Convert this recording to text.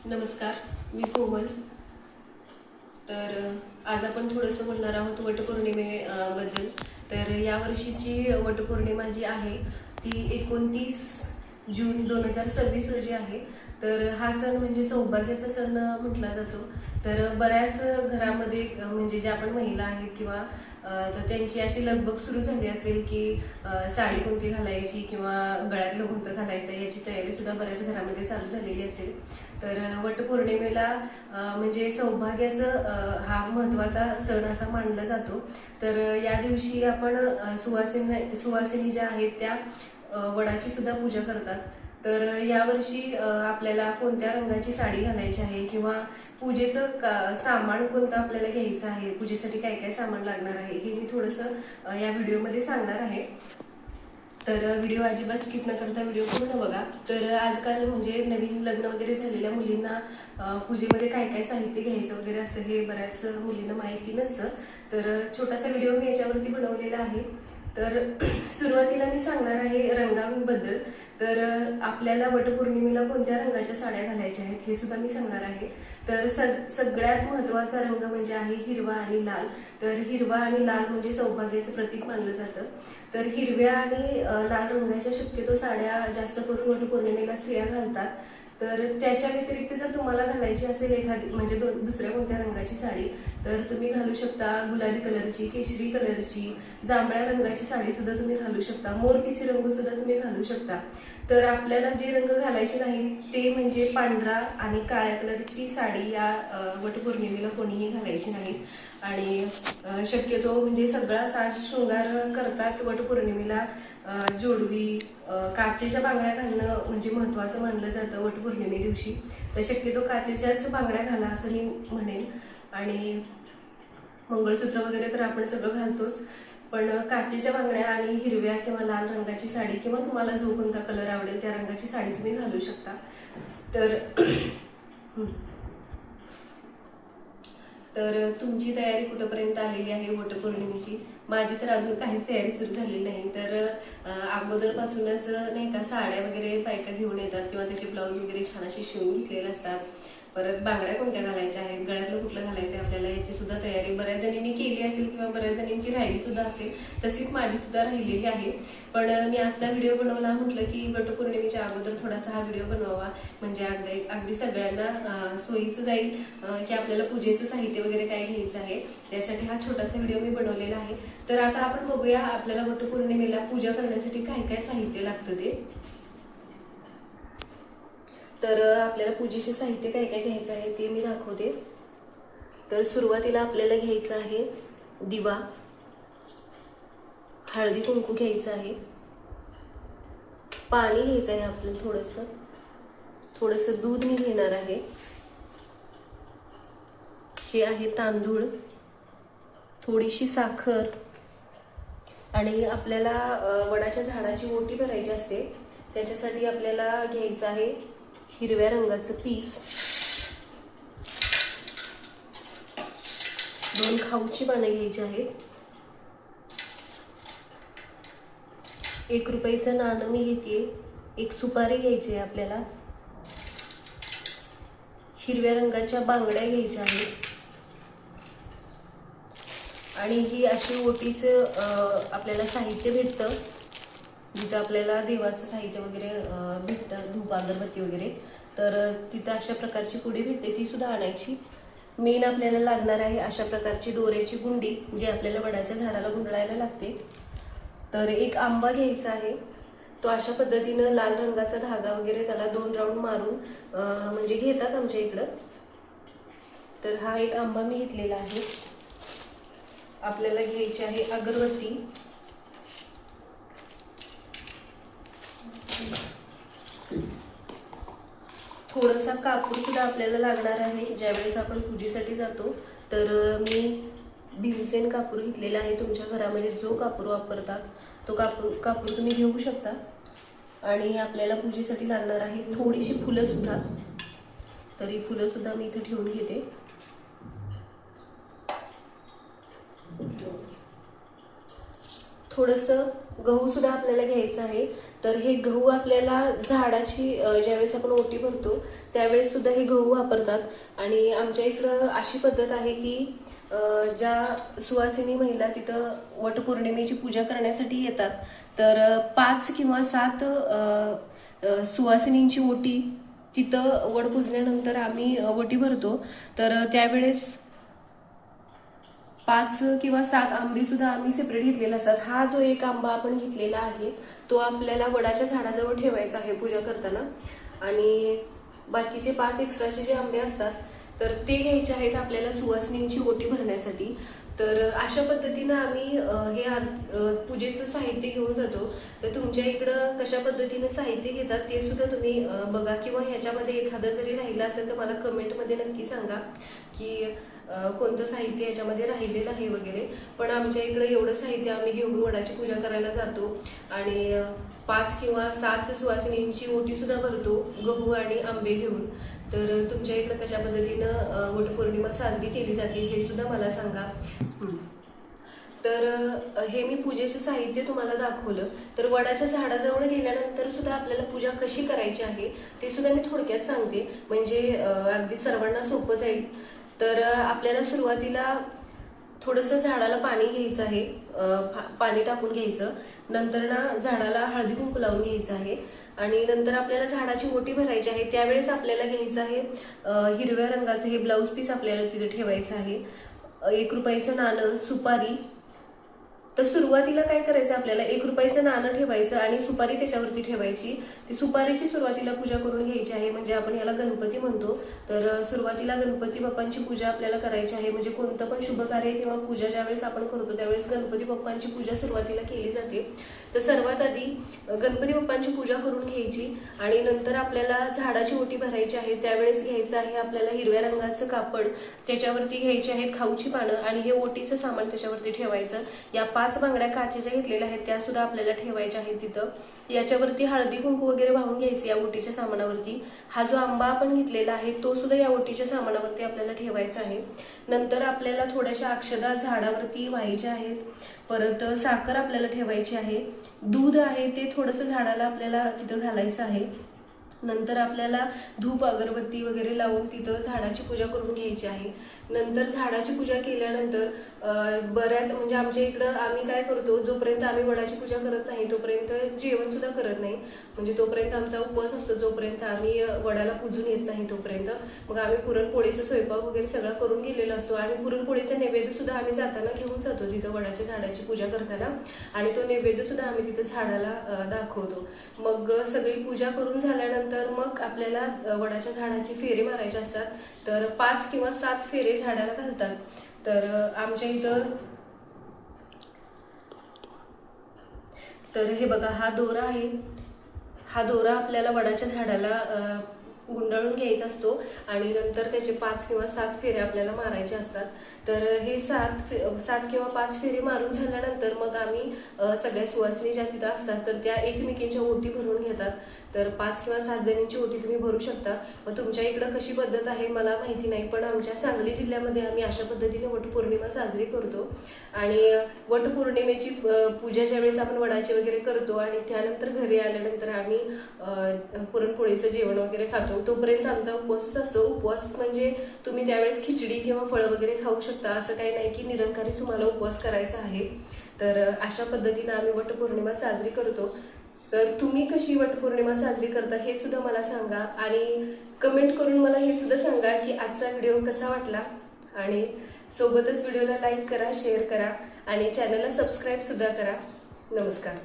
नमस्कार, मी कोमल. तर आज आपण थोडंसं बोलणार आहोत वटपौर्णिमेबद्दल. तर यावर्षीची वटपौर्णिमा जी आहे ती 29 जून 2026 रोजी आहे. तर हा सण म्हणजे सौभाग्याचा सण म्हटला जातो. तर बऱ्याच घरामध्ये म्हणजे ज्या आपण महिला आहेत किंवा तर त्यांची अशी लगबग सुरू झाली असेल की साडी कोणती घालायची किंवा गळ्यातलं कोणतं घालायचं याची तयारी सुद्धा बऱ्याच घरामध्ये चालू झालेली असेल. तर वटपौर्णिमेला म्हणजे सौभाग्याचं हा महत्त्वाचा सण असा मानला जातो. तर या दिवशी आपण सुवासिनी ज्या आहेत त्या वडाची सुद्धा पूजा करतात. तर यावर्षी आपल्याला कोणत्या रंगाची साडी घालायची आहे किंवा पूजेचं सामान कोणतं आपल्याला घ्यायचं आहे, पूजेसाठी काय काय सामान लागणार आहे हे मी थोडंसं या व्हिडिओमध्ये सांगणार आहे. तर व्हिडिओ अजिबात स्किप न करता व्हिडिओ पूर्ण बघा. तर आजकाल म्हणजे नवीन लग्न वगैरे झालेल्या मुलींना पूजेमध्ये काय काय साहित्य घ्यायचं वगैरे असतं हे बऱ्याच मुलींना माहिती नसतं. तर छोटासा व्हिडिओ मी याच्यावरती बनवलेला आहे. तर सुरुवातीला मी सांगणार आहे रंगांबद्दल. तर आपल्याला वटपौर्णिमेला कोणत्या रंगाच्या साड्या घालायच्या आहेत हे सुद्धा मी सांगणार आहे. तर सगळ्यात महत्त्वाचा रंग म्हणजे आहे हिरवा आणि लाल. तर हिरवा आणि लाल म्हणजे सौभाग्याचं प्रतीक मानलं जातं. तर हिरव्या आणि लाल रंगाच्या शक्यतो साड्या जास्त करून वटपौर्णिमेला स्त्रिया घालतात. तर त्याच्या व्यतिरिक्त जर तुम्हाला घालायची असेल एखादी म्हणजे दुसऱ्या कोणत्या रंगाची साडी तर तुम्ही घालू शकता. गुलाबी कलरची, केशरी कलरची, जांभळ्या रंगाची साडी सुद्धा तुम्ही घालू शकता. मोरपिसी रंग सुद्धा तुम्ही घालू शकता. तर आपल्याला जे रंग घालायचे नाही ते म्हणजे पांढरा आणि काळ्या कलरची साडी या वटपौर्णिमेला कोणीही घालायची नाही. आणि शक्यतो म्हणजे सगळा साज शृंगार करतात वटपौर्णिमेला. जोडवी, काचेच्या बांगड्या घालणं म्हणजे महत्त्वाचं मानलं जातं वटपौर्णिमे दिवशी. तर शक्यतो काचेच्याच बांगड्या घाला असं मी म्हणेन. आणि मंगळसूत्र वगैरे तर आपण सगळं घालतोच, पण काचेच्या बांगड्या आणि हिरव्या किंवा लाल रंगाची साडी किंवा तुम्हाला जो कोणता कलर आवडेल त्या रंगाची साडी तुम्ही घालू शकता. तर तुमची तयारी कुठपर्यंत आलेली आहे वटपौर्णिमेची? माझी तर अजून काहीच तयारी सुरू झालेली नाही. तर अगोदरपासूनच नाही का साड्या वगैरे बायका घेऊन येतात किंवा त्याचे ब्लाऊज वगैरे छान असे शिवून घेतलेले असतात. परत बांगड्या कोणत्या घालायच्या आहेत, गळ्यातलं कुठलं घालायचं आहे आपल्याला याची सुद्धा तयारी बऱ्याच जणींनी केली असेल किंवा बऱ्याच जणींची राहिली सुद्धा असेल. तशीच माझी सुद्धा राहिलेली आहे. पण मी आजचा व्हिडिओ बनवला, म्हटलं की वटपौर्णिमेच्या अगोदर थोडासा हा व्हिडिओ बनवावा म्हणजे अगदी सगळ्यांना सोयीचं जाईल की आपल्याला पूजेचं साहित्य वगैरे काय घ्यायचं आहे. त्यासाठी हा छोटासा व्हिडिओ मी बनवलेला आहे. तर आता आपण बघूया आपल्याला वटपौर्णिमेला पूजा करण्यासाठी काय काय साहित्य लागतं ते. तर आपल्याला पूजेचे साहित्य काय काय घ्यायचं आहे ते मी दाखवते. तर सुरुवातीला आपल्याला घ्यायचं आहे दिवा, हळदी कुंकू घ्यायचं आहे, पाणी घ्यायचं आहे आपल्याला थोडंसं दूध मी घेणार आहे. हे आहे तांदूळ, थोडीशी साखर आणि आपल्याला वडाच्या झाडाची ओटी भरायची असते. त्याच्यासाठी आपल्याला घ्यायचं आहे हिरव्या रंगाचं पीस, 2 खाऊची पानं घ्यायची आहेत, 1 रुपयाचं नाणं मी घेते, 1 सुपारी घ्यायची आहे आपल्याला, हिरव्या रंगाच्या बांगड्या घ्यायच्या आहेत आणि ही अशी ओटीचं आपल्याला साहित्य भेटतं जिथं आपल्याला देवाचं साहित्य वगैरे भेटतं, धूप अगरबत्ती वगैरे. तर तिथं अशा प्रकारची पुडी भेटते, ती सुद्धा आणायची. मेन आपल्याला लागणार आहे अशा प्रकारची दोऱ्याची गुंडी जी आपल्याला वडाच्या झाडाला गुंडळायला लागते. तर 1 आंबा घ्यायचा आहे. तो अशा पद्धतीनं लाल रंगाचा धागा वगैरे त्याला 2 राऊंड मारून म्हणजे घेतात आमच्या इकडं. तर हा 1 आंबा मी घेतलेला आहे. आपल्याला घ्यायची आहे अगरबत्ती, थोडासा कापूर सुद्धा आपल्याला लागणार आहे ज्यावेळेस आपण पूजेसाठी जातो. तर मी भीमसेन कापूर घेतलेला आहे. तुमच्या घरामध्ये जो कापूर वापरतात तो कापूर तुम्ही घेऊ शकता. आणि आपल्याला पूजेसाठी लागणार आहे थोडीशी फुलं सुद्धा. तर ही फुलं सुद्धा मी इथे ठेवून घेते. थोडंसं गहू सुद्धा आपल्याला घ्यायचं आहे। तर हे गहू आपल्याला झाडाची ज्यावेळेस आपण ओटी भरतो त्यावेळेस सुद्धा हे गहू वापरतात। आणि आमच्या इकडं अशी पद्धत आहे की ज्या सुवासिनी महिला तिथं वटपौर्णिमेची पूजा करण्यासाठी येतात तर 5 किंवा 7 सुवासिनींची ओटी तिथं वड पुजल्यानंतर आम्ही ओटी भरतो। तर त्यावेळेस 5 किंवा 7 आंबे सुद्धा आम्ही सेपरेट घेतलेले असतात। हा जो एक आंबा आपण घेतलेला आहे तो आपल्याला वडाच्या झाडाजवळ ठेवायचा आहे पूजा करताना, आणि बाकीचे 5 एक्स्ट्राचे जे आंबे असतात तर ते घ्यायचे आहेत आपल्याला सुवासिनींची ओटी भरण्यासाठी। तर अशा पद्धतीनं आम्ही हे पूजेचं साहित्य घेऊन जातो। तर तुमच्या इकडं कशा पद्धतीने साहित्य घेतात ते सुद्धा तुम्ही बघा, किंवा ह्याच्यामध्ये एखादं जरी राहिलं असेल तर मला कमेंटमध्ये नक्की सांगा की कोणतं साहित्य याच्यामध्ये राहिलेलं आहे वगैरे। पण आमच्या इकडे एवढं साहित्य आम्ही घेऊन वडाची पूजा करायला जातो आणि 5 किंवा 7 सुवासिनींची ओटी सुद्धा भरतो गहू आणि आंबे घेऊन। तर तुमच्या इकडे कशा पद्धतीनं वटपौर्णिमा साजरी केली जाते हे सुद्धा मला सांगा। तर हे मी पूजेचं साहित्य तुम्हाला दाखवलं। तर वडाच्या झाडाजवळ गेल्यानंतर सुद्धा आपल्याला पूजा कशी करायची आहे ते सुद्धा मी थोडक्यात सांगते, म्हणजे अगदी सर्वांना सोपं जाईल। तर आपल्याला सुरुवातीला थोडंसं झाडाला पाणी घ्यायचं आहे, पाणी टाकून घ्यायचं। नंतर ना झाडाला हळदी कुंकू लावून घ्यायचं आहे आणि नंतर आपल्याला झाडाची ओटी भरायची आहे। त्यावेळेस आपल्याला घ्यायचं आहे हिरव्या रंगाचं हे ब्लाऊज पीस आपल्याला तिथे ठेवायचं आहे, 1 रुपयाचं नाणं, सुपारी। तर सुरुवातीला काय करायचं आपल्याला 1 रुपयाचं नाणं ठेवायचं आणि सुपारी त्याच्यावरती ठेवायची। ती सुपारीची सुरुवातीला पूजा करून घ्यायची आहे, म्हणजे आपण याला गणपती म्हणतो। तर सुरुवातीला गणपती बाप्पांची पूजा आपल्याला करायची आहे, म्हणजे कोणतं पण शुभ कार्य किंवा पूजा ज्यावेळेस आपण करतो त्यावेळेस गणपती बाप्पांची पूजा सुरुवातीला केली जाते। तर सर्वात आधी गणपती बाप्पांची पूजा करून घ्यायची आणि नंतर आपल्याला झाडाची ओटी भरायची आहे। त्यावेळेस घ्यायचं आहे आपल्याला हिरव्या रंगाचं कापड, त्याच्यावरती घ्यायची आहेत खाऊची पानं आणि हे ओटीचं सामान त्याच्यावरती ठेवायचं। या 5 बांगड्या काचेच्या घेतलेल्या आहेत त्या सुद्धा आपल्याला ठेवायच्या आहेत तिथं। याच्यावरती हळदी कुंकू वगैरे वाहून घ्यायचं या ओटीच्या सामानावरती। हा जो आंबा आपण घेतलेला आहे तो सुद्धा या ओटीच्या सामानावरती आपल्याला ठेवायचा आहे। नंतर आपल्याला थोड्याशा अक्षदा झाडावरती व्हायच्या आहेत, परत साखर आपल्याला ठेवायची आहे, दूध आहे ते थोडंसं झाडाला आपल्याला तिथं घालायचं आहे। नंतर आपल्याला धूप अगरबत्ती वगैरे लावून तिथं झाडाची पूजा करून घ्यायची आहे। नंतर झाडाची पूजा केल्यानंतर बऱ्याच म्हणजे आमच्या इकडं आम्ही काय करतो, जोपर्यंत आम्ही वडाची पूजा करत नाही तोपर्यंत जेवण सुद्धा करत नाही, म्हणजे तोपर्यंत आमचा उपवास असतो, जोपर्यंत आम्ही वडाला पूजून येत नाही तोपर्यंत। मग आम्ही पुरणपोळीचा स्वयंपाक वगैरे सगळं करून गेलेलो असतो आणि पुरणपोळीचा नैवेद्य सुद्धा आम्ही जाताना घेऊन जातो तिथं वडाच्या झाडाची पूजा करताना, आणि तो नैवेद्य सुद्धा आम्ही तिथं झाडाला दाखवतो। मग सगळी पूजा करून झाल्यानंतर मग आपल्याला वडाच्या झाडाची फेरे मारायचे असतात। तर 5 किंवा 7 फेरे झाडाला घालतात। तर आमच्या इथं तर हे बघा हा दोरा आहे, हा दोरा आपल्याला वडाच्या झाडाला गुंडाळून घ्यायचा असतो आणि नंतर त्याचे 5 किंवा 7 फेरे आपल्याला मारायचे असतात। तर हे 7 किंवा 5 फेरे मारून झाल्यानंतर मग आम्ही सगळ्या सुवासिनी ज्या तिथं असतात तर त्या एकमेकींच्या ओटी भरून घेतात। तर 5 किंवा 7 जणींची ओटी तुम्ही भरू शकता। मग तुमच्या इकडं कशी पद्धत आहे मला माहिती नाही, पण आमच्या सांगली जिल्ह्यामध्ये आम्ही अशा पद्धतीने वटपौर्णिमा साजरी करतो। आणि वटपौर्णिमेची पूजा ज्यावेळेस आपण वडाची वगैरे करतो आणि त्यानंतर घरी आल्यानंतर आम्ही पुरणपोळीचं जेवण वगैरे खातो, तोपर्यंत आमचा उपवासच असतो। उपवास म्हणजे तुम्ही त्यावेळेस खिचडी किंवा फळं वगैरे खाऊ शकता, असं काही नाही की निरंकारी तुम्हाला उपवास करायचा आहे। तर अशा पद्धतीने आम्ही वटपौर्णिमा साजरी करतो। तर तुम्ही कशी वटपौर्णिमा साजरी करता हे सुद्धा मला सांगा आणि कमेंट करून मला हे सुद्धा सांगा की आजचा व्हिडिओ कसा वाटला, आणि सोबतच व्हिडिओला लाईक करा, शेअर करा आणि चॅनलला सबस्क्राईब सुद्धा करा। नमस्कार।